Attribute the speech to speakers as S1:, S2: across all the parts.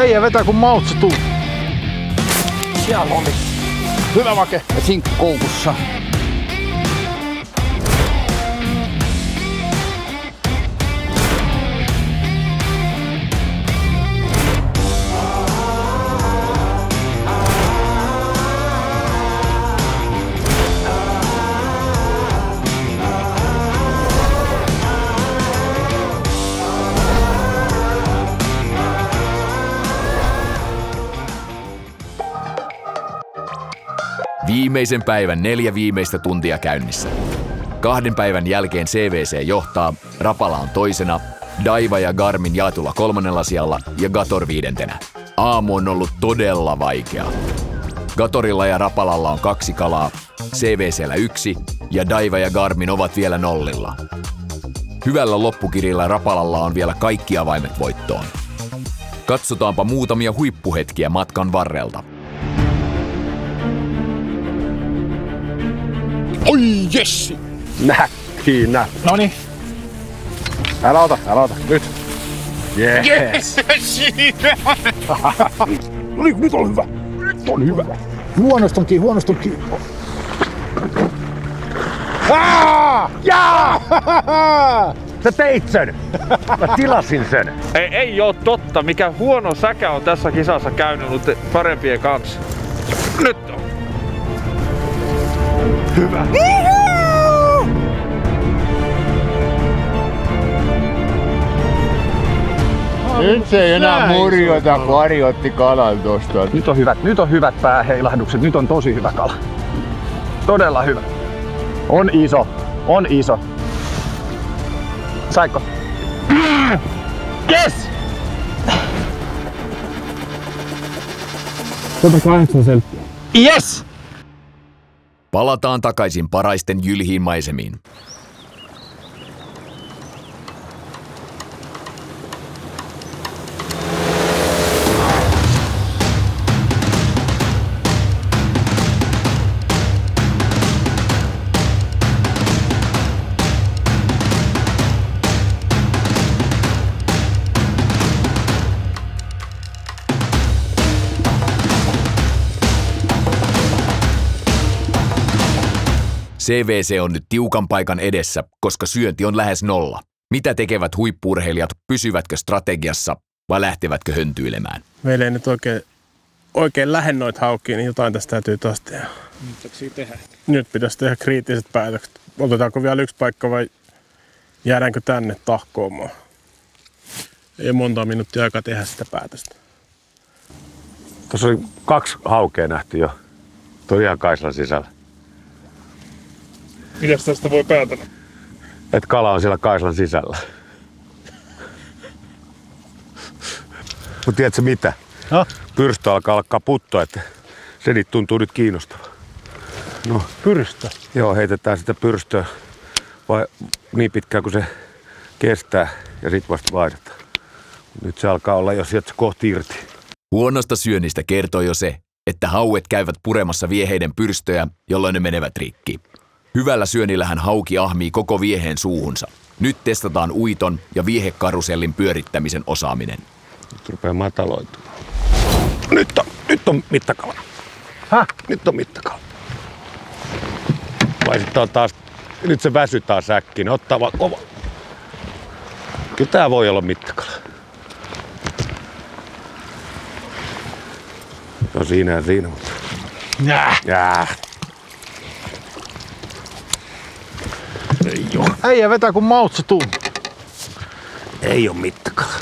S1: Äijä vetää kun Mao Tse-tung.
S2: Siellä oli.
S1: Hyvä make.
S2: Ja sinkku koukussa.
S3: Viimeisen päivän 4 viimeistä tuntia käynnissä. 2 päivän jälkeen CVC johtaa, Rapala on toisena, Daiva ja Garmin jaetulla 3. sijalla ja Gator 5. Aamu on ollut todella vaikea. Gatorilla ja Rapalalla on 2 kalaa, CVCllä 1 ja Daiva ja Garmin ovat vielä nollilla. Hyvällä loppukirjalla Rapalalla on vielä kaikki avaimet voittoon. Katsotaanpa muutamia huippuhetkiä matkan varrelta.
S1: Oi jessi!
S2: Näkkiinä.
S1: Noniin.
S2: Älä ota. Nyt. Yes.
S1: No niin, nyt on hyvä. Nyt on hyvä. Huonostonkin.
S2: Jaa! Sä teit sen! Mä tilasin sen.
S4: Ei oo totta. Mikä huono säkä on tässä kisassa käynyt parempien kanssa. Nyt on.
S2: Hyvä. Nyt se ei enää murjota, kun Ari otti kalan tosta.
S5: Nyt on hyvät pääheilahdukset. Nyt on tosi hyvä kala. Todella hyvä. On iso. Saiko? Yes!
S1: 108 senttiä.
S5: Yes!
S3: Palataan takaisin paraisten jylhiin maisemiin. CVC on nyt tiukan paikan edessä, koska syönti on lähes 0. Mitä tekevät huippu-urheilijat? Pysyvätkö strategiassa vai lähtevätkö höntyilemään?
S6: Meillä ei nyt oikein lähde noita haukkia, niin jotain tästä täytyy taas tehdä. Nyt pitäisi tehdä kriittiset päätökset. Otetaanko vielä 1 paikka vai jäädäänkö tänne tahkoamaan? Ei monta minuuttia aikaa tehdä sitä päätöstä.
S2: Tuossa oli 2 haukea nähty jo. Tuo ihan kaislan sisällä.
S4: Mitäs tästä voi päätellä?
S2: Et kala on siellä kaislan sisällä. Mut tiedätkö mitä?
S1: No?
S2: Pyrstö alkaa puttoa, että se niitä tuntuu nyt kiinnostavaa. No.
S1: Pyrstö.
S2: Joo, heitetään sitä pyrstöä vai niin pitkään kuin se kestää ja sit vasta vaihdetaan. Nyt se alkaa olla jo sieltä kohti irti.
S3: Huonosta syönnistä kertoo jo se, että hauet käyvät puremassa vieheiden pyrstöjä, jolloin ne menevät rikki. Hyvällä syönnillähän hauki ahmii koko vieheen suuhunsa. Nyt testataan uiton ja viehekarusellin pyörittämisen osaaminen.
S2: Nyt rupeaa mataloitumaan. Nyt on mittakala.
S1: Häh?
S2: Nyt on mittakala. Vai sitten on taas, nyt se väsy taas äkkiin. Ottaa vaan kova. Kyllä tää voi olla mittakala. No siinä, mutta... Jää. Ei oo.
S1: Äijä vetää kun Mao Tse-tung.
S2: Ei oo mittakala.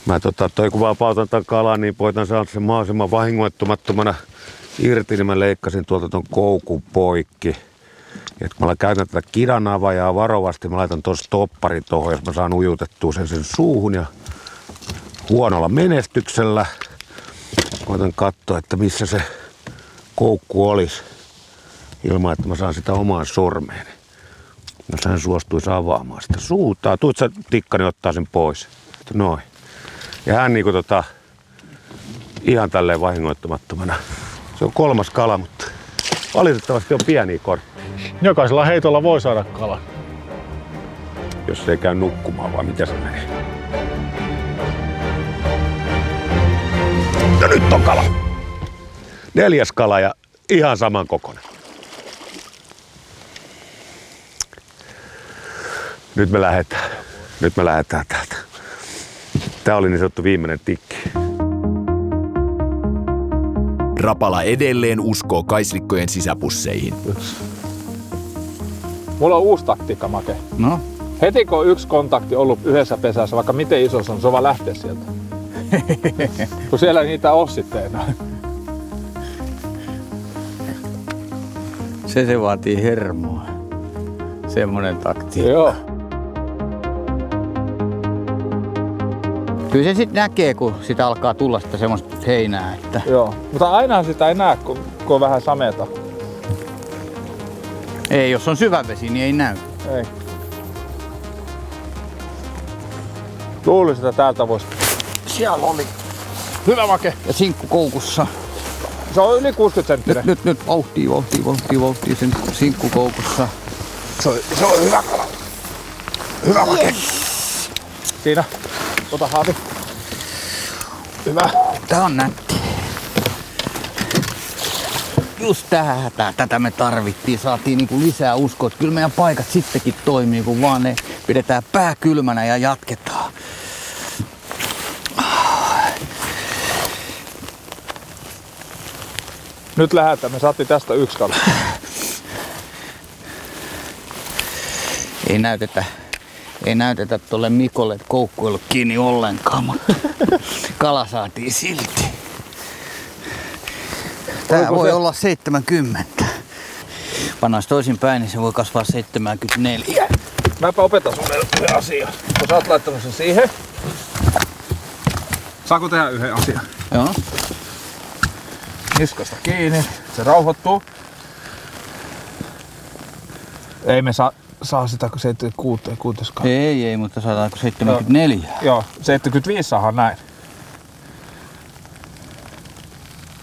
S2: Mä toi kun vapautan tämän kalan, niin voitan saada sen mahdollisimman vahingoittumattomana irti, niin mä leikkasin tuolta ton koukun poikki. Et kun mä käytän tätä kidanavajaa varovasti, mä laitan ton stopparin tohon, jos mä saan ujutettua sen suuhun ja huonolla menestyksellä. Koitan katsoa, että missä se koukku olisi ilman, että mä saan sitä omaan sormeen. Jos hän suostuisi avaamaan sitä suutaan. Tuut sä tikkani ottaa sen pois. Noin. Ja hän niinku ihan tälleen vahingoittamattomana. Se on 3. kala, mutta valitettavasti on pieniä kortteja.
S1: Jokaisella heitolla voi saada kala.
S2: Jos se ei käy nukkumaan, vai mitä se menee? Ja nyt on kala. 4. kala ja ihan saman kokoinen. Nyt me lähdetään täältä. Tää oli niin sanottu viimeinen tikki.
S3: Rapala edelleen uskoo kaislikkojen sisäpusseihin.
S4: Mulla on uusi taktiikka, Make.
S5: No?
S4: Heti kun on yksi kontakti ollut yhdessä pesässä, vaikka miten iso se on vaan lähteä sieltä. Kun siellä ei niitä ole sitten enää.
S7: Se vaatii hermoa. Semmonen taktiikka.
S4: Joo.
S7: Kyllä se sitten näkee, kun sitä alkaa tulla sitä semmoista heinää. Että...
S4: Joo. Mutta ainahan sitä ei näe, kun on vähän sameeta.
S7: Ei, jos on syvä vesi, niin ei näy.
S4: Ei. Luulisin, että täältä voisi.
S5: Siellä oli. Hyvä, Make.
S7: Ja sinkku koukussa.
S4: Se on yli 60 senttinen.
S7: Nyt vauhtii sen sinkku koukussa.
S5: Se on hyvä kala. Hyvä, Make.
S4: Siinä. Ota haavi.
S5: Hyvä.
S7: Tää on nätti. Just tätä me tarvittiin. Saatiin niinku lisää uskoa, että kyllä meidän paikat sittenkin toimii, kun vaan ne pidetään pää kylmänä ja jatketaan.
S4: Nyt lähdetään. Me saatiin tästä 1 kala.
S7: Ei näytetä tolle Mikolle, että koukku ei ollut kiinni ollenkaan, mutta kala saatiin silti. Tää voi olla 70. Pannaan toisinpäin, niin se voi kasvaa 74.
S4: Mäpä opetan sulle yhden asian. Kun sä oot laittanut sen siihen. Saako tehdä yhden asian?
S7: Joo.
S4: Niskasta kiinni. Se rauhoittuu. Ei me saa sitä 76.
S7: Ei, mutta saadaanko 74?
S4: Joo, 75 saadaan näin.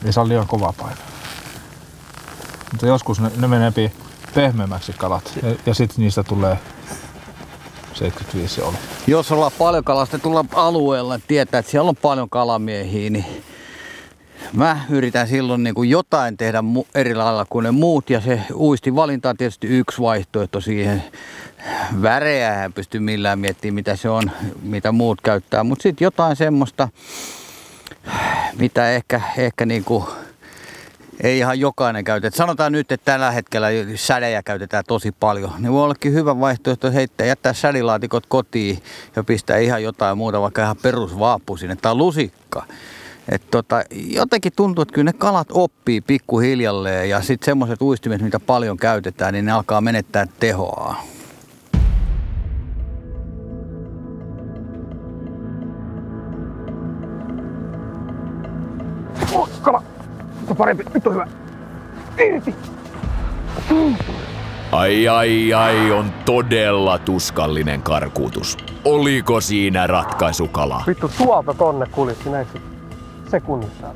S4: Ei saa liian kova paino. Mutta joskus ne menee pehmeämmäksi kalat ja sitten niistä tulee 75 oli.
S7: Jos ollaan paljon kalastetulla alueella, tietää, että siellä on paljon kalamiehiä, niin mä yritän silloin niin kuin jotain tehdä eri lailla kuin ne muut. Ja se uistin valinta on tietysti yksi vaihtoehto siihen. Värejä en pysty millään miettimään, mitä se on, mitä muut käyttää. Mutta sitten jotain semmoista, mitä ehkä niin kuin ei ihan jokainen käytä. Et sanotaan nyt, että tällä hetkellä sädejä käytetään tosi paljon. Niin voi ollakin hyvä vaihtoehto jättää sädilaatikot kotiin ja pistää ihan jotain muuta, vaikka ihan perusvaappu sinne tai lusikka. Jotenkin tuntuu, että kyllä ne kalat oppii pikkuhiljalleen ja sitten semmoiset uistimet, mitä paljon käytetään, niin ne alkaa menettää tehoa.
S5: Kala. Nyt on parempi. Nyt on hyvä. Irti.
S3: Ai, on todella tuskallinen karkuutus. Oliko siinä ratkaisukala?
S6: Vittu, tuolta tonne kuljetti näissä sekunnissa.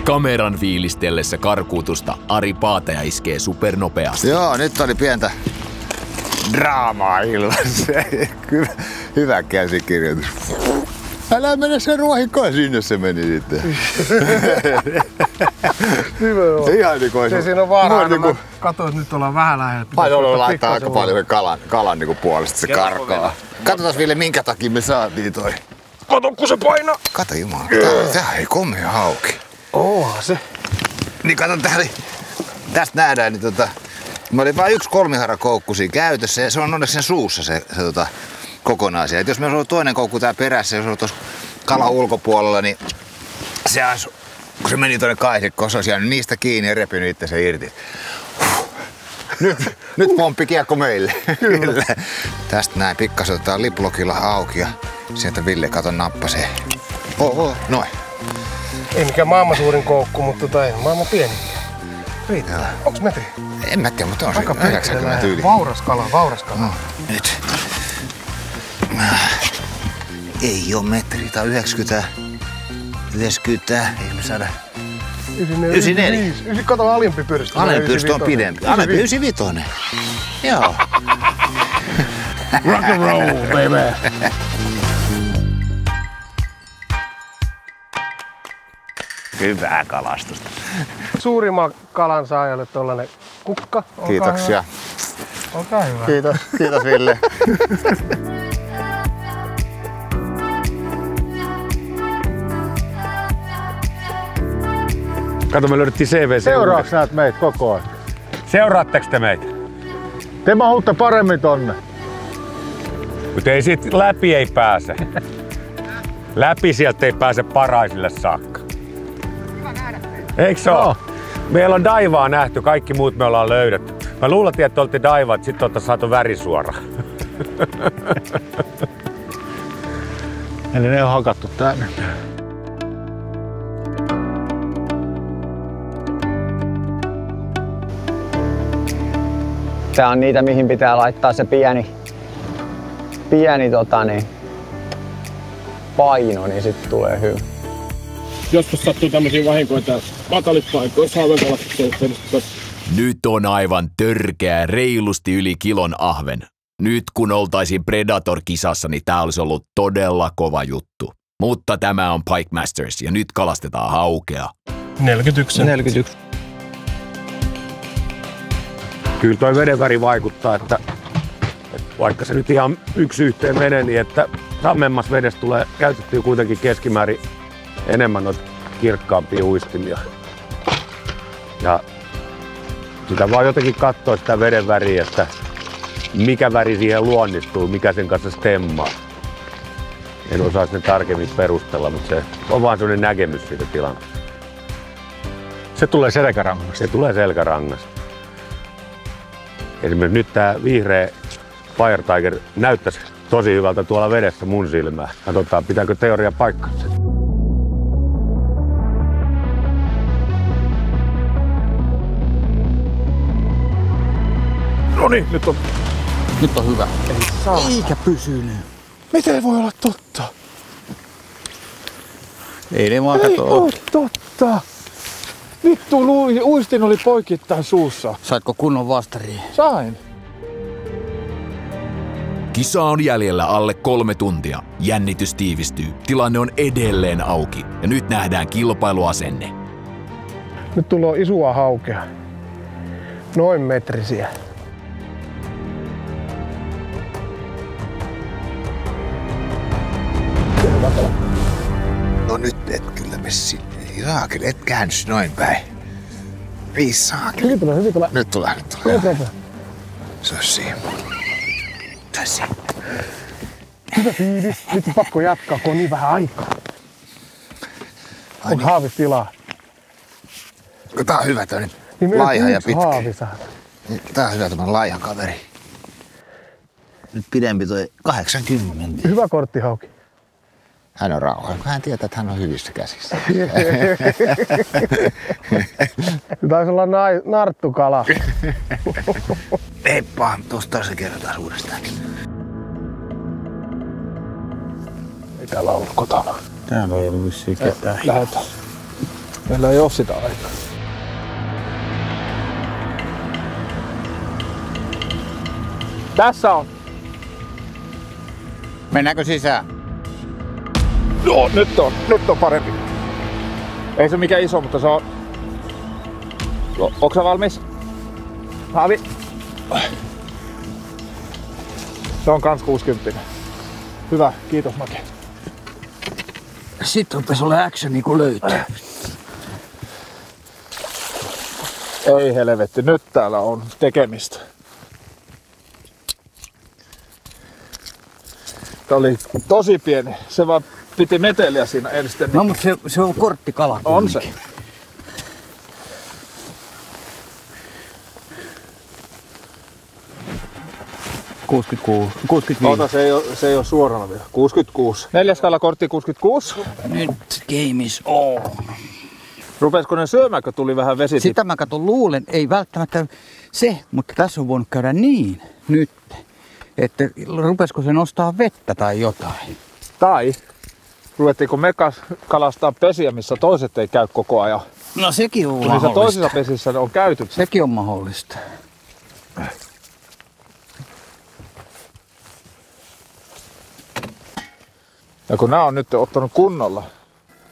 S3: Kameran fiilistellessä karkuutusta Ari Paataja iskee supernopeasti.
S8: Joo, nyt oli pientä draamaa illassa. Hyvä käsikirjoitus. Älä mene sen ruohikkoon, sinne se meni sitten. Ihan niin kuin...
S6: Se siinä on vaara, mä katsoin, että nyt ollaan vähän lähellä.
S8: Mä laittaa aika paljon kalan niin puolesta, se karkaa. Katsotaan Ville, minkä takia me saatiin toi.
S5: Kato, kun se painaa.
S8: Kato jumala, tää ei komea hauki.
S5: Onhan se.
S8: Niin kato, tästä nähdään, niin mä olin vain 1 kolmiharakoukku siinä käytössä ja se on onneksi sen suussa se kokonaisia. Et jos meillä olisi ollut toinen koukku tää perässä, jos olisi tuossa kalan ulkopuolella, niin se olisi, kun se meni tuonne kaisikkoon, se olisi jäänyt niistä kiinni ja repinyt itse se irti. Nyt pomppikiekko meille. Kyllä. Tästä näin pikkasen otetaan liplokilla auki ja sieltä Ville nappasee. Noin.
S6: Ei mikään maailman suurin koukku, mutta ei maailman pieni. Riittää. Onks metri?
S8: En mä tiedä, mutta on se 90 yli.
S6: Vauras kala.
S8: No, nyt. Ei oo metri, tää on 90. Ei me saada. 94.
S6: Kato alimpi pyrstö.
S8: Alempi pyrstö on pidempi. Alempi 95. Joo.
S6: Rock and roll, baby!
S8: Hyvää kalastusta.
S6: Suurimman kalan saajalle tuollainen kukka. Olkaa
S8: Kiitoksia.
S6: Hyvä. Olkaa hyvä.
S8: Kiitos Ville.
S2: Kato, me löydettiin CVC.
S1: Seuraaks näet meitä koko ajan?
S2: Seuraatteko te meitä?
S1: Te mahutte paremmin tonne.
S2: Mutta ei sit läpi ei pääse. Läpi sieltä ei pääse Paraisille saakka. Eikö se oo? Meillä on Daivaa nähty, kaikki muut me ollaan löydetty. Mä luulen, että oltiin Daivaa, että sit oltais saatu värisuora.
S1: Eli ne on hakattu tänne.
S5: Tää on niitä, mihin pitää laittaa se pieni paino, niin sitten tulee hyvä.
S6: Joskus sattuu tämmöisiä vahinkoja täällä matalitpaikoissa ahvenkalastuksen yhteydessä.
S3: Nyt on aivan törkeä reilusti yli kilon ahven. Nyt kun oltaisiin Predator-kisassa, niin tää olisi ollut todella kova juttu. Mutta tämä on Pike Masters ja nyt kalastetaan haukea.
S6: 41.
S2: Kyllä toi vedenväri vaikuttaa, että vaikka se nyt ihan yksi yhteen menee, niin että sammemmassa vedessä tulee käytettyä kuitenkin keskimäärin enemmän noita kirkkaampia uistimia. Ja sitä vaan jotenkin katsoo sitä veden väriä, että mikä väri siihen luonnistuu, mikä sen kanssa stemmaa. En osaa sen tarkemmin perustella, mutta se on vaan sellainen näkemys siitä tilannesta.
S1: Se tulee selkärangasta.
S2: Se tulee selkärangasta. Esimerkiksi nyt tää vihreä Fire Tiger näyttäisi tosi hyvältä tuolla vedessä mun silmään. Katsotaan, pitääkö teoria paikkansa.
S1: No niin, nyt on
S7: hyvä. Eikä pysynyt.
S1: Miten ei voi olla totta?
S7: Ei ne vaan
S1: Ei
S7: kato.
S1: oo totta! Vittu, uistin oli poikittain suussa.
S7: Saitko kunnon vastariin?
S1: Sain.
S3: Kisa on jäljellä alle 3 tuntia. Jännitys tiivistyy. Tilanne on edelleen auki. Ja nyt nähdään kilpailuasenne.
S6: Nyt tulee isua haukea. Noin metrisiä.
S8: No nyt et kyllä messi. Ei saakeli, et käännys noin päin. Ei saakeli.
S6: Hyvin tulee.
S8: Nyt tulee. Se on siinä. Tässä.
S6: Hyvä fiilis. Nyt on pakko jatkaa, kun on niin vähän aikaa. On haavistilaa.
S8: Tää on hyvä tämmönen
S6: Niin
S8: laiha ja pitkä.
S6: haavi saada.
S8: Tää on hyvä tämmönen laiha kaveri. Nyt pidempi toi 80.
S6: Hyvä korttihauki.
S8: Hän on rauhallinen, kun hän tietää, että hän on hyvissä käsissä.
S6: Taisi olla narttukala.
S8: Heippa, tosta se kerrotaan uudestaan.
S1: Ei täällä ollut kotona.
S7: Täällä ei ollut vissiin ketään.
S1: Lähetään. Meillä ei oo sitä aikaa.
S6: Tässä on.
S7: Mennäänkö sisään?
S1: Joo, nyt on parempi. Ei se mikään iso, mutta se on... No, onko sä valmis? Haavi. Se on kans 60. Hyvä, kiitos Make.
S7: Sitten rupes olla actioni kun löytyy.
S1: Ei helvetti, nyt täällä on tekemistä. Tää oli tosi pieni. Se vaan piti meteliä siinä ensin.
S7: No mutta se on korttikala.
S1: On se.
S7: – 65.
S1: Ota, se ei oo suorana vielä. 66. 4 skala kortti 66.
S7: Nyt game is on.
S1: Rupesko ne syömään, kun tuli vähän vesi?
S7: Sitä mä luulen, ei välttämättä se, mutta tässä on voinut käydä niin nyt, että rupesko se nostaa vettä tai jotain.
S1: Tai ruvettiinko me kalastaa pesiä, missä toiset ei käy koko ajan.
S7: No sekin on
S1: Niissä
S7: mahdollista.
S1: toisissa pesissä on käyty.
S7: Sekin on mahdollista.
S4: Ja kun nää on nyt ottanut kunnolla.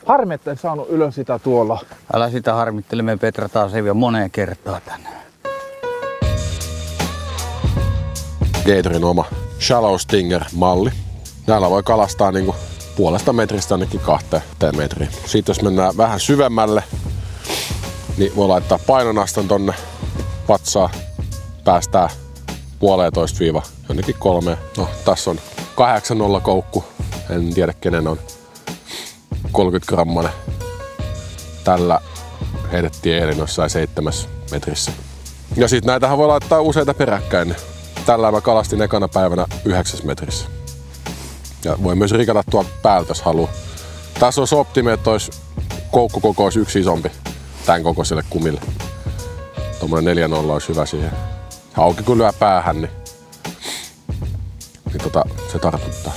S4: Harmi, että en saanut ylös sitä tuolla.
S7: Älä sitä harmittele, me petrataan se vielä moneen kertaan tänne.
S9: Gatorin oma Shallow Stinger-malli. Näillä voi kalastaa niinku 0,5 metristä ainakin 2 metriin. Sitten jos mennään vähän syvemmälle, niin voi laittaa painonaston tonne patsaa. Päästään 1,5 jonnekin 3. No, tässä on 8-0 koukku. En tiedä kenen on. 30 grammanen. Tällä heitettiin eilen jossain 7 metrissä. Ja sit näitähän voi laittaa useita peräkkäin. Tällä mä kalastin ekana päivänä 9 metrissä. Ja voi myös rikata tuon päältä, jos haluaa. Tässä olisi optimi, että olisi koukkukoko olisi yksi isompi tämän kokoiselle kumille. Tuommoinen 4-0 olisi hyvä siihen. Hauki kun lyö päähän, niin se tartuttaa.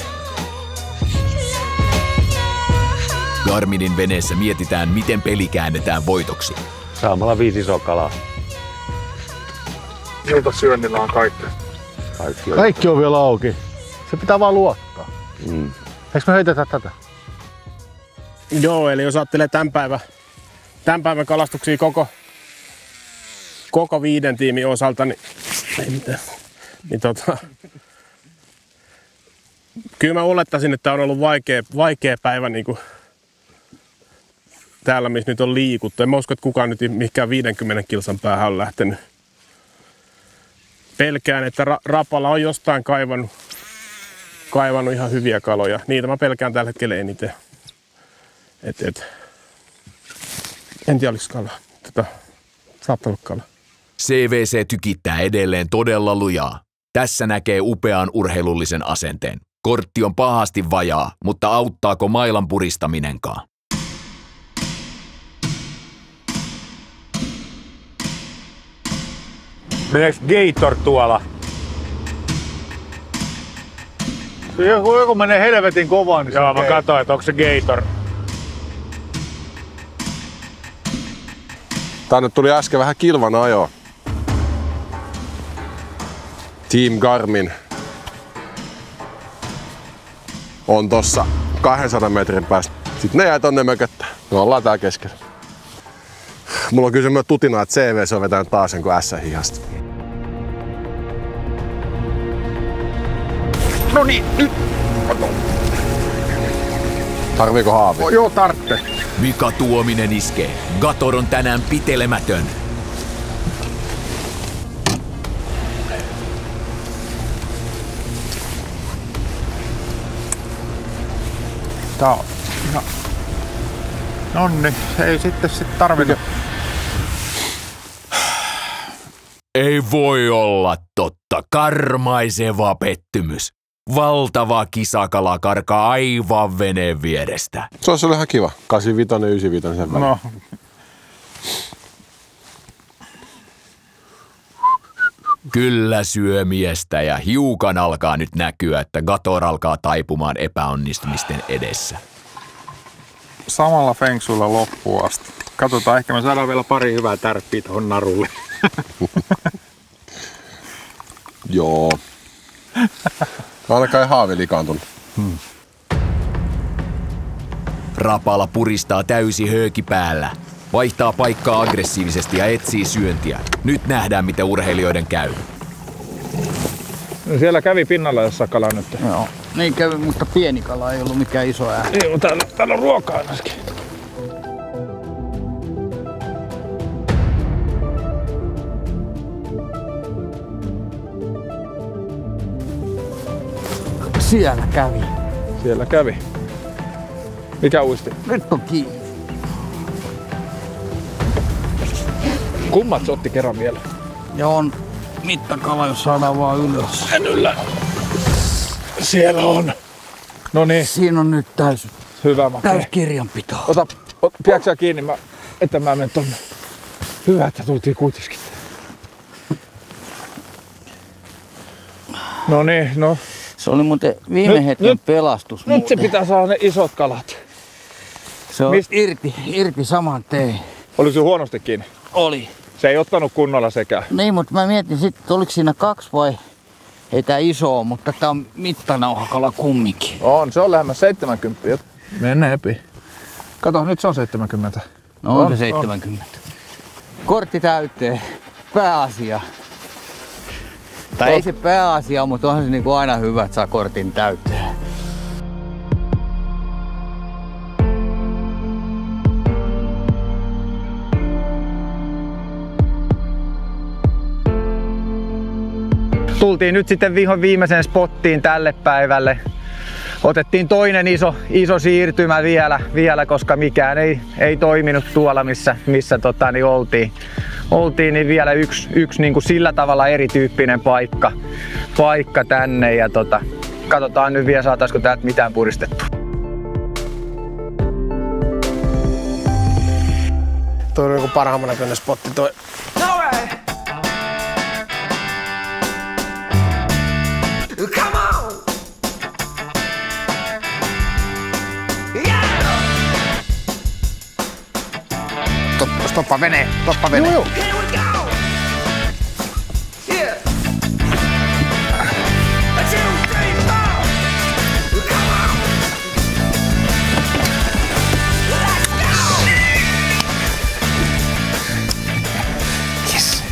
S3: Garminin veneessä mietitään, miten peli käännetään voitoksi.
S2: Saamalla 5 isoa kalaa.
S4: Iltasyönnillä on kaikki.
S5: Kaikki on vielä auki. Se pitää vaan luottaa. Eikö me heitetä tätä?
S6: Joo, eli jos ajattelee tämän päivän kalastuksia koko 5 tiimin osalta, niin kyllä mä olettaisin, että on ollut vaikea päivä niin kuin täällä, missä nyt on liikuttu. En mä usko, että kukaan nyt mihinkään 50 kilsan päähän on lähtenyt. Pelkään, että Rapala on jostain kaivannut ihan hyviä kaloja. Niitä mä pelkään tällä hetkellä eniten. En tiedä, oliko kala. Saattaa olla kala.
S3: CVC tykittää edelleen todella lujaa. Tässä näkee upean urheilullisen asenteen. Kortti on pahasti vajaa, mutta auttaako mailan puristaminenkaan?
S2: Meneekö Gator tuolla?
S5: Joku menee helvetin kovaa, niin
S2: Joo, mä katsoin, että onko se Gator.
S9: Tänne tuli äsken vähän kilvan ajoa. Team Garmin on tossa 200 metrin päästä. Sitten ne jäi tonne mököttään. Me ollaan tää keskellä. Mulla on kyllä semmoinen tutina, että CVC on vetänyt taas sen kuin S-hihasta.
S5: No niin, nyt!
S9: Tarviiko haavi?
S5: Joo, tarvitsee.
S3: Mika Tuominen iskee. Gator on tänään pitelemätön.
S4: Tää on. Nonni, ei sitten tarvita.
S3: Ei voi olla totta. Karmaiseva pettymys. Valtava kisakala karkaa aivan veneen vierestä.
S9: Se olisi ollut ihan kiva. 85 ja 95 sen välillä.
S4: No.
S3: Kyllä syö miestä ja hiukan alkaa nyt näkyä, että Gator alkaa taipumaan epäonnistumisten edessä.
S4: Samalla fengsuilla loppuun asti. Katsotaan, ehkä me saadaan vielä pari hyvää tärppiä tuohon narulle.
S9: Joo. Ainakaan ei haavi likaantunut.
S3: Rapala puristaa täysi hööki päällä. Vaihtaa paikkaa aggressiivisesti ja etsii syöntiä. Nyt nähdään, miten urheilijoiden käy.
S4: No siellä kävi pinnalla jossain kala nyt.
S7: Joo, niin kävi, mutta pieni kala ei ollut mikään iso ääni.
S4: Joo, täällä on ruokaa ainakin.
S7: Siellä kävi.
S4: Siellä kävi. Mikä uisti?
S7: Nyt on kiinni.
S4: Kummat se otti kerran vielä?
S7: Ja on mittakala, jos saadaan vaan ylös.
S4: En yllä. Siellä on. No niin.
S7: Siinä on nyt
S4: Hyvä makea.
S7: täys kirjanpito.
S4: Pidätkö sä kiinni, että mä menen tonne. Hyvä, että tultiin kuitenkin.
S7: No niin, no. Se oli muuten viime hetken pelastus.
S4: Nyt se pitää saada ne isot kalat.
S7: Se on irti saman tein.
S4: Oli se huonosti kiinni?
S7: Oli.
S4: Se ei ottanut kunnolla sekään.
S7: Niin, mutta mä mietin sitten, oliko siinä 2 vai Ei tää iso, mutta tää on mittanauhakala kumminkin.
S4: Se on lähemmä 70. Meneepi. Kato, nyt se on 70.
S7: No on se 70. Kortti täyteen. Pääasia. Tai ei se pääasia, mutta onhan se niinku aina hyvä, että saa kortin täyteen.
S5: Tultiin nyt sitten viimeiseen spottiin tälle päivälle. Otettiin toinen iso siirtymä vielä, koska mikään ei toiminut tuolla missä oltiin, niin vielä yksi niin kuin sillä tavalla erityyppinen paikka tänne ja katsotaan nyt vielä saataisiko täältä mitään puristettua.
S6: Toi on joku parhaamman näköinen spotti toi.
S8: Stoppa vene, stoppa vene.
S6: Joo.
S8: Yes.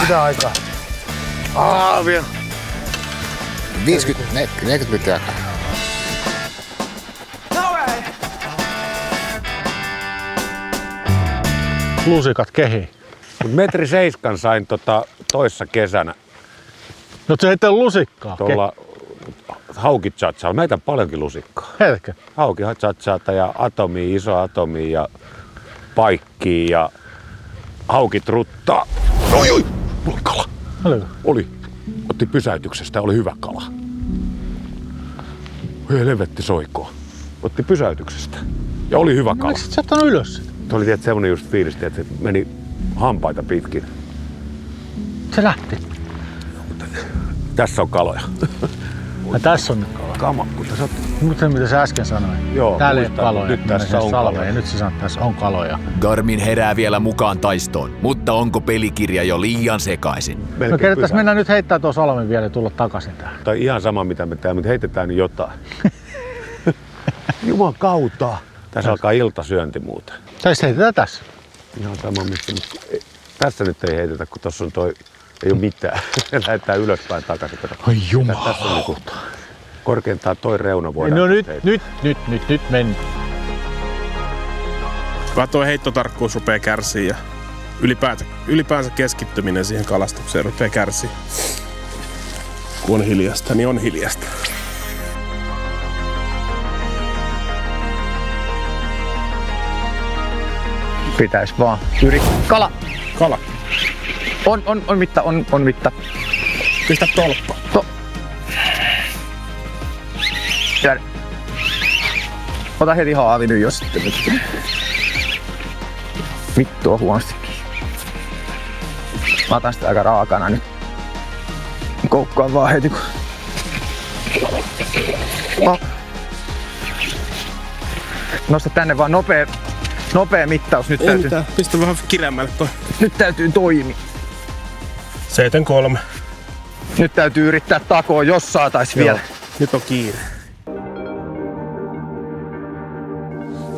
S6: Mitä aikaa?
S8: Vielä. 50, 40 minuuttia aikaa.
S6: Lusikat kehiin.
S2: Metri 7 sain toissa kesänä.
S6: No se heittää lusikkaa.
S2: Tuolla haukitsatsaalla. Meitä paljonkin lusikkaa.
S6: Hetken.
S2: Haukitsatsaata ja atomia, iso atomia ja paikkia ja haukitruttaa. Oi! Oli kala.
S6: Oliko?
S2: Oli. Otti pysäytyksestä, oli hyvä kala. Helvetti soikoo. Otti pysäytyksestä. Ja oli hyvä kala.
S6: Miksi sä ottanut ylös sitä?
S2: Tuo oli semmonen just fiilis, että se meni hampaita pitkin.
S6: Se lähti.
S2: Tässä on kaloja.
S6: Ja tässä on nyt kaloja. Mutta mitä sä äsken sanoit.
S2: Joo,
S6: täällä ei ole kaloja.
S2: Nyt tässä on kaloja.
S6: Ja nyt sä sanot, että tässä on kaloja.
S3: Garmin herää vielä mukaan taistoon, mutta onko pelikirja jo liian sekaisin?
S6: No kertas mennään nyt heittää tuo salmin vielä ja tulla takaisin tähän.
S2: Tai ihan sama mitä me teemme, mutta heitetään nyt jotain. Juman kautta. Tässä alkaa iltasyönti muuten.
S6: Tässä heitetään tässä.
S2: Ihan sama mistä. Tässä nyt ei heitetä, kun tossa on toi, ei ole mitään. Lähdetään ylöspäin takaisin.
S6: Ai jumalauta.
S2: Tässä on niinku, korkeintaan toi reuna voidaan.
S6: No nyt mennään. Vähän tuo heittotarkkuus rupeaa kärsiä ja ylipäänsä keskittyminen siihen kalastukseen rupeaa kärsiä. Kun on hiljasta, niin on hiljasta.
S5: Pitäis vaan yrittää. Kala! On mitta.
S6: Pistä tolppa.
S5: Ota heti haavi nyt jos sitten. Vittua huonosti. Mä otan sitä aika raakana nyt. Koukkaan vaan heti kun... Nosta tänne vaan nopea mittaus. Nyt
S6: ei
S5: täytyy...
S6: mitään, pistä vähän kireämmälle toi.
S5: Nyt täytyy toimia.
S6: 7,3.
S5: Nyt täytyy yrittää takoa, jos saatais vielä.
S6: Nyt on kiire.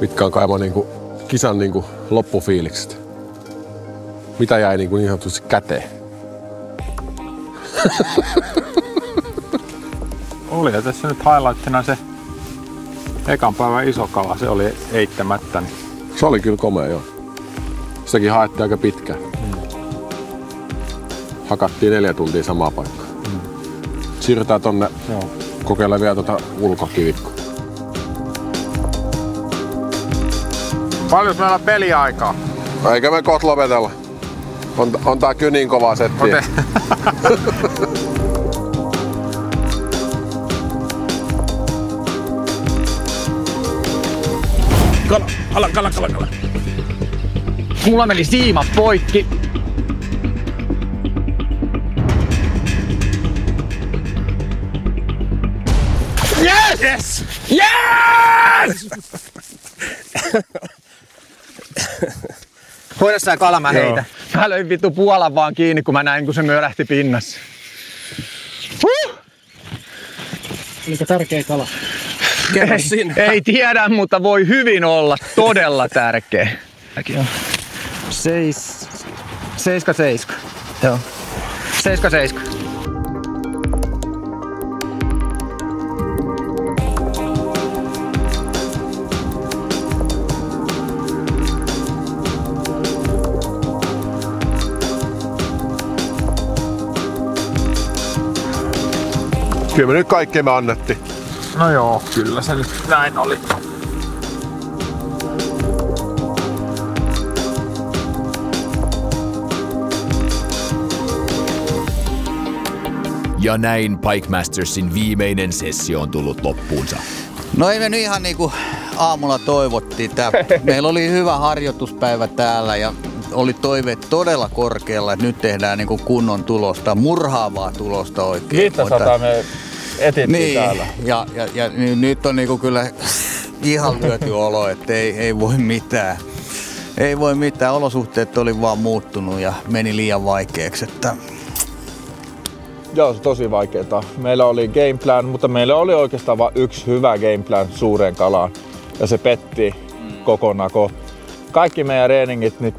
S9: Mitkä on kaimo niinku kisan niinku loppufiilikset? Mitä jäi niinku niin sanotusti käteen?
S4: Oli ja tässä nyt highlightina se ekan päivän iso kala, se oli eittämättä. Niin.
S9: Se oli kyllä komea, joo. Sitäkin haettiin aika pitkään. Hakattiin 4 tuntia samaa paikkaa. Siirrytään tonne, kokeillaan vielä ulkokivikkoa.
S1: Paljon meillä on peliaikaa?
S9: Eikä me kohta lopetella. On tää kyllä niin kovaa settiä.
S6: Kala.
S5: Mulla meni siimat poikki.
S6: Yes!
S5: Hoida sä kala, mä heitän. Mä löin vittu puolan vaan kiinni, kun mä näin, kun se mölähti pinnassa.
S4: Oliko tärkeä kala?
S6: Kerro sinne.
S5: Ei tiedä, mutta voi hyvin olla todella tärkeä.
S4: Mäkin on.
S5: 7. Joo. 7.
S9: Kyllä me nyt kaikkea me annettiin.
S4: No joo, kyllä se nyt näin oli.
S3: Ja näin Pike Mastersin viimeinen sessio on tullut loppuunsa.
S7: No ei me nyt ihan niinku aamulla toivottiin. Meillä oli hyvä harjoituspäivä täällä ja oli toiveet todella korkealla, että nyt tehdään niinku kunnon tulosta, murhaavaa tulosta oikein.
S4: 500 me etittiin
S7: niin,
S4: täällä.
S7: Ja nyt on niinku kyllä ihan lyöty olo, että ei voi mitään. Ei voi mitään, olosuhteet oli vaan muuttunut ja meni liian vaikeaksi. Että...
S4: Joo, se tosi vaikeeta. Meillä oli game plan, mutta meillä oli oikeastaan vain yksi hyvä game plan suureen kalaan. Ja se petti kokonaan, kun kaikki meidän reeningit, niin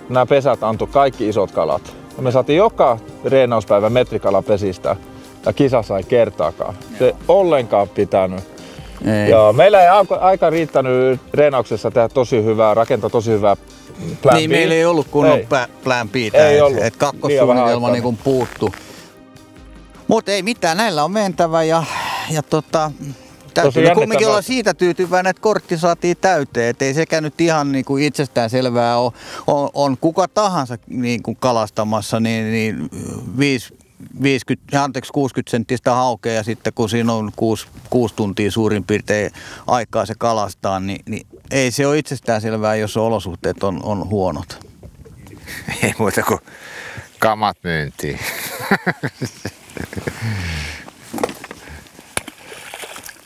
S4: nämä pesät antoi kaikki isot kalat. Ja me saatiin joka reenauspäivä metrikala pesistä ja kisa sai kertaakaan. Se ollenkaan pitänyt.
S7: Ei.
S4: Ja meillä ei aika riittänyt reenauksessa tehdä tosi hyvää, rakentaa tosi hyvää plan
S7: Niin,
S4: B.
S7: meillä ei ollut kunnon plan B.
S4: Ei ollut.
S7: Et kakkossuunnitelma niin puuttu. Mutta ei mitään, näillä on mentävä ja täytyy kumminkin olla siitä tyytyväinen, että kortti saatiin täyteen. Et ei sekään nyt ihan niin kuin itsestään selvää ole. On kuka tahansa niin kuin kalastamassa, niin 60 senttistä haukea ja sitten kun siinä on 6 tuntia suurin piirtein aikaa se kalastaa, niin ei se ole itsestään selvää, jos olosuhteet on huonot.
S8: Ei muuta kuin kamat myyntiin.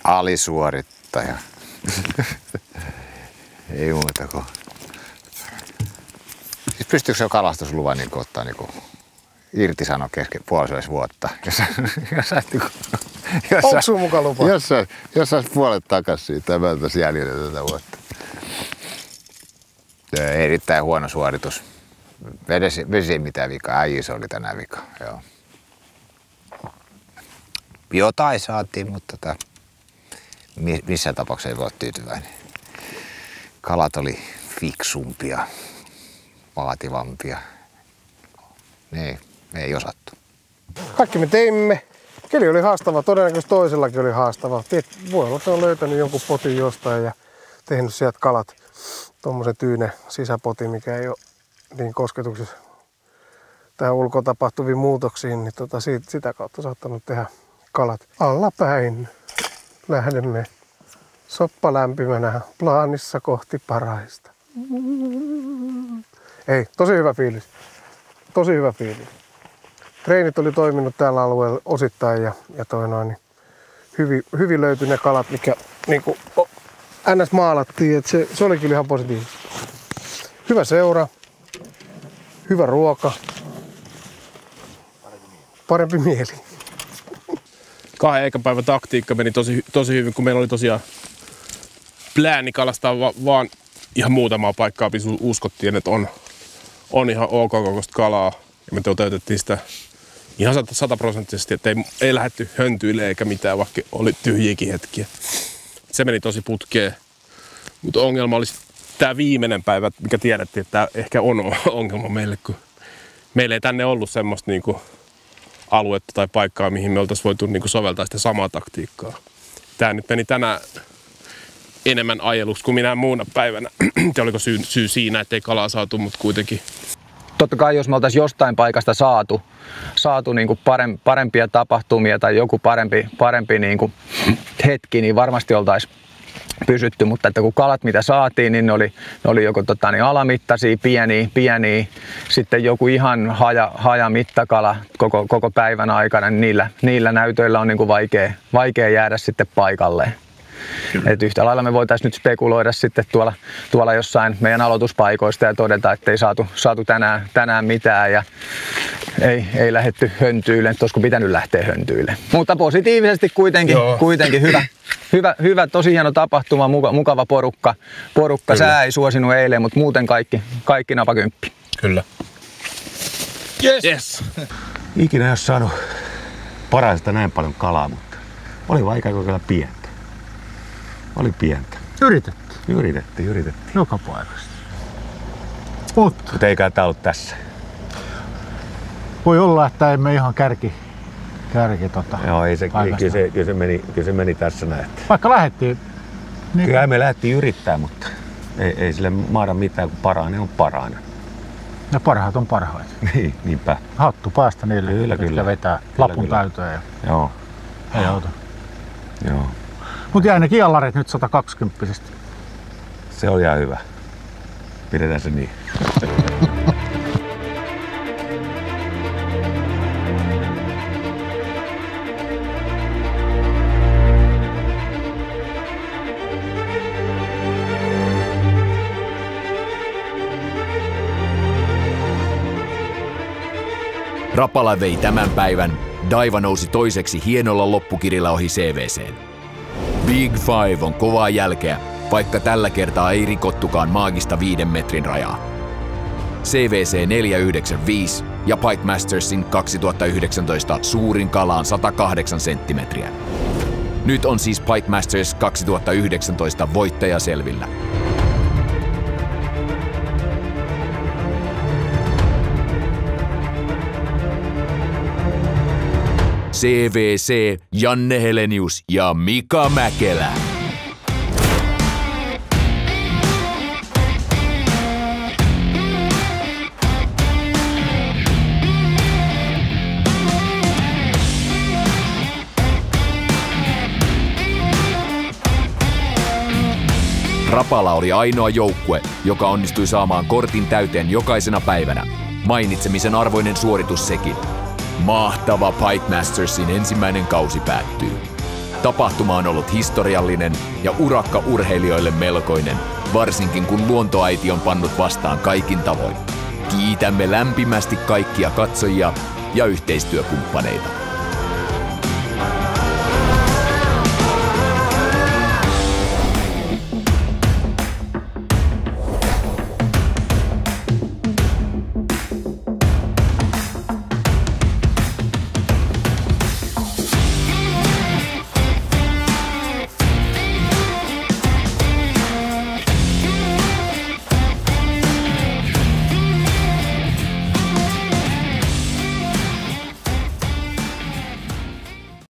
S8: Alisuorittaja. Ei muuta kuin. Siis pystyykö se kalastusluvan niin ottaa niin irtisanoa kesken puolisois vuotta?
S6: Onko sun mukaan lupa?
S8: Jos sais puolet takaisin siitä, mä oltais jäljellä tätä vuotta. Erittäin huono suoritus. Vesi ei mitään vikaa, äijys oli tänään vika. Joo. Jotain saatiin, mutta missään tapauksessa ei voi olla tyytyväinen. Kalat oli fiksumpia, vaativampia. Ne ei osattu.
S6: Kaikki me teimme. Keli oli haastava, todennäköisesti toisellakin oli haastava. Voi olla, että on löytänyt jonkun potin jostain ja tehnyt sieltä kalat. Tuommoisen tyyne sisäpotin, mikä ei ole niin kosketuksessa tähän ulkoa tapahtuviin muutoksiin, niin sitä kautta saattanut tehdä kalat allapäin. Lähdemme soppa lämpimänä plaanissa kohti Paraista. Ei, tosi hyvä fiilis. Tosi hyvä fiilis. Treenit oli toiminut tällä alueella osittain ja niin hyvin löytyi ne kalat, mikä niinku ns. Maalattiin, että se oli kyllä ihan positiivista. Hyvä seura, hyvä ruoka, parempi mieli. 2 eikapäivän taktiikka meni tosi hyvin, kun meillä oli tosiaan plääni kalastaa vaan ihan muutamaa paikkaa, missä uskottiin, että on ihan ok kokoista kalaa. Ja me toteutettiin sitä ihan 100%, että ei lähdetty höntyille eikä mitään, vaikka oli tyhjiäkin hetkiä. Se meni tosi putkeen. Mutta ongelma oli tämä viimeinen päivä, mikä tiedettiin, että tämä ehkä on ongelma meille, kun meillä ei tänne ollut semmoista niinku aluetta tai paikkaa, mihin me oltaisiin voitu niinku soveltaa sitä samaa taktiikkaa. Tämä nyt meni tänään enemmän ajeluksi kuin minä muuna päivänä. Oliko syy siinä, ettei kalaa saatu, mutta kuitenkin.
S5: Totta kai jos me oltaisiin jostain paikasta saatu niin kuin parempia tapahtumia tai joku parempi niin kuin hetki, niin varmasti oltaisiin pysytty, mutta että kun kalat mitä saatiin, niin ne oli joko alamittaisia, pieniä, sitten joku ihan hajamittakala koko päivän aikana, niin niillä näytöillä on niin kuin vaikea jäädä sitten paikalleen. Et yhtä lailla me voitaisiin nyt spekuloida sitten tuolla jossain meidän aloituspaikoista ja todeta, että ei saatu tänään mitään ja ei lähdetty höntyille, että olisiko pitänyt lähteä höntyille. Mutta positiivisesti kuitenkin hyvä, tosi hieno tapahtuma, mukava porukka. Sää ei suosinut eilen, mutta muuten kaikki napakymppi.
S6: Kyllä. Yes.
S2: Ikinä ei ole saanut parhaista näin paljon kalaa, mutta oli vaikka kokeilla pientä. Oli pientä. Yritettiin.
S10: Joka paikasta. Mutta
S2: eikä tää ollut tässä.
S10: Voi olla, että emme ihan kärki
S2: Joo, kyllä se meni tässä näin.
S10: Vaikka lähdettiin.
S2: Niin kyllä me lähdettiin yrittää, mutta ei sille maada mitään, kun parainen on parainen.
S10: Ja parhaat on parhaat.
S2: Niinpä.
S10: Hattu päästä niille, jotka vetää lapun täyteen.
S2: Joo.
S10: Ei auta.
S2: Joo.
S10: Mut jäi ne kiallarit nyt 120.
S2: Se oli ihan hyvä. Pidetään se niin.
S3: Rapala vei tämän päivän, Daiva nousi toiseksi hienolla loppukirillä ohi CVC:n. Big Five on kovaa jälkeä, vaikka tällä kertaa ei rikottukaan maagista 5 metrin rajaa. CVC 495 ja Pike Mastersin 2019 suurin kala on 108 senttimetriä. Nyt on siis Pike Masters 2019 voittaja selvillä. CVC, Janne Helenius ja Mika Mäkelä. Rapala oli ainoa joukkue, joka onnistui saamaan kortin täyteen jokaisena päivänä. Mainitsemisen arvoinen suoritus sekin. Mahtava Pike Mastersin ensimmäinen kausi päättyy. Tapahtuma on ollut historiallinen ja urakka urheilijoille melkoinen, varsinkin kun luontoäiti on pannut vastaan kaikin tavoin. Kiitämme lämpimästi kaikkia katsojia ja yhteistyökumppaneita.